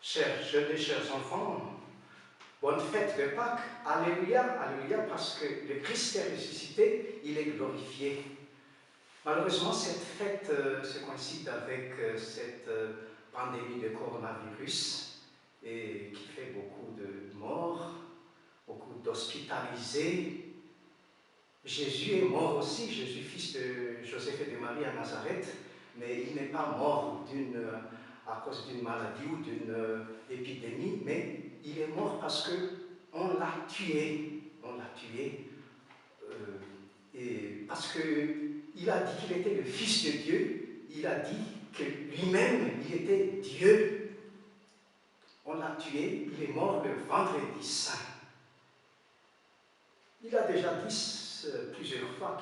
Chers jeunes et chers enfants, bonne fête de Pâques. Alléluia, alléluia, parce que le Christ est ressuscité, il est glorifié. Malheureusement, cette fête se coïncide avec cette pandémie de coronavirus et qui fait beaucoup de morts, beaucoup d'hospitalisés. Jésus est mort aussi, Jésus, fils de Joseph et de Marie à Nazareth, mais il n'est pas mort à cause d'une maladie ou d'une épidémie, mais il est mort parce qu'on l'a tué. On l'a tué et parce qu'il a dit qu'il était le Fils de Dieu, il a dit que lui-même, il était Dieu. On l'a tué, il est mort le vendredi saint. Il a déjà dit plusieurs fois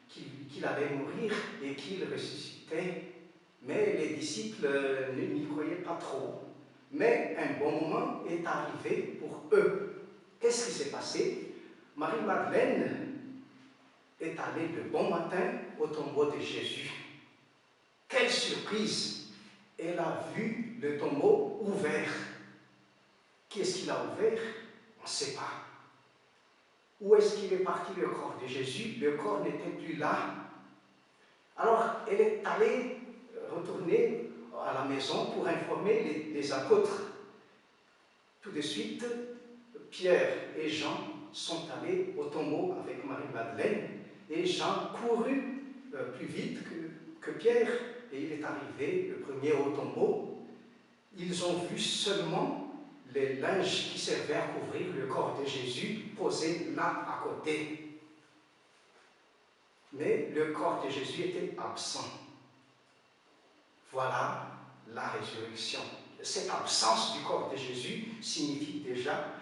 qu'il allait mourir et qu'il ressuscitait, mais les disciples n'y croyaient pas trop. Mais un bon moment est arrivé pour eux. Qu'est-ce qui s'est passé? Marie-Madeleine est allée le bon matin au tombeau de Jésus. Quelle surprise! Elle a vu le tombeau ouvert. Qui est-ce qu'il a ouvert? On ne sait pas. Où est-ce qu'il est parti le corps de Jésus? Le corps n'était plus là. Alors, elle est allée retourner à la maison pour informer les apôtres. Tout de suite, Pierre et Jean sont allés au tombeau avec Marie-Madeleine et Jean courut plus vite que Pierre et il est arrivé le premier au tombeau. Ils ont vu seulement les linges qui servaient à couvrir le corps de Jésus posés là à côté. Mais le corps de Jésus était absent. Voilà la résurrection. Cette absence du corps de Jésus signifie déjà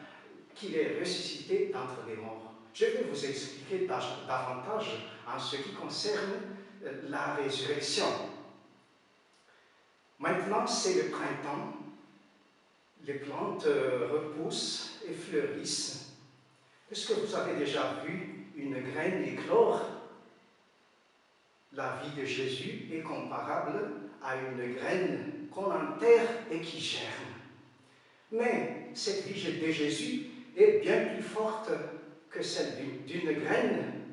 qu'il est ressuscité d'entre les morts. Je vais vous expliquer davantage en ce qui concerne la résurrection. Maintenant, c'est le printemps. Les plantes repoussent et fleurissent. Est-ce que vous avez déjà vu une graine éclore? La vie de Jésus est comparable à une graine qu'on enterre et qui germe. Mais cette vie de Jésus est bien plus forte que celle d'une graine,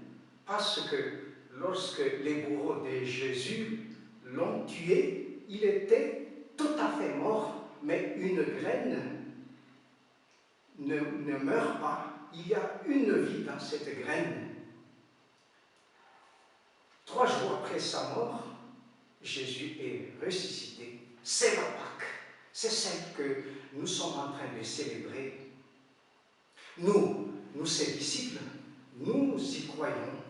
parce que lorsque les bourreaux de Jésus l'ont tué, il était tout à fait mort, mais une graine ne meurt pas. Il y a une vie dans cette graine. 3 jours après sa mort, Jésus est ressuscité. C'est la Pâque. C'est celle que nous sommes en train de célébrer. Nous, ses disciples, nous y croyons.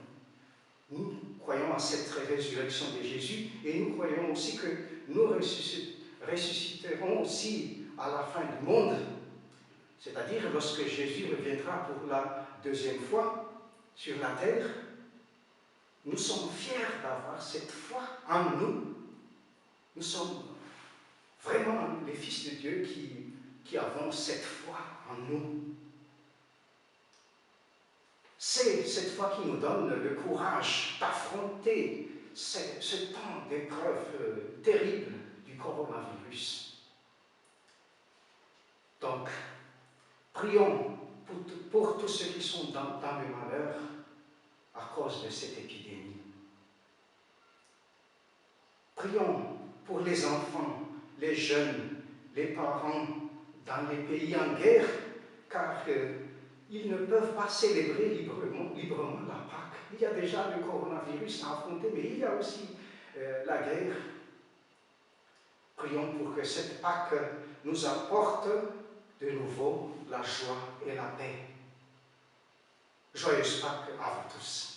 Nous croyons à cette résurrection de Jésus et nous croyons aussi que nous ressusciterons aussi à la fin du monde. C'est-à-dire lorsque Jésus reviendra pour la deuxième fois sur la terre. Nous sommes fiers d'avoir cette foi en nous. Nous sommes vraiment les fils de Dieu qui avons cette foi en nous. C'est cette foi qui nous donne le courage d'affronter ce temps d'épreuve terrible du coronavirus. Donc, prions pour tous ceux qui sont dans le malheur à cause de cette épidémie. Prions pour les enfants, les jeunes, les parents dans les pays en guerre, car ils ne peuvent pas célébrer librement la Pâque. Il y a déjà le coronavirus à affronter, mais il y a aussi la guerre. Prions pour que cette Pâque nous apporte de nouveau la joie et la paix. Joyeuse Pâques à vous tous.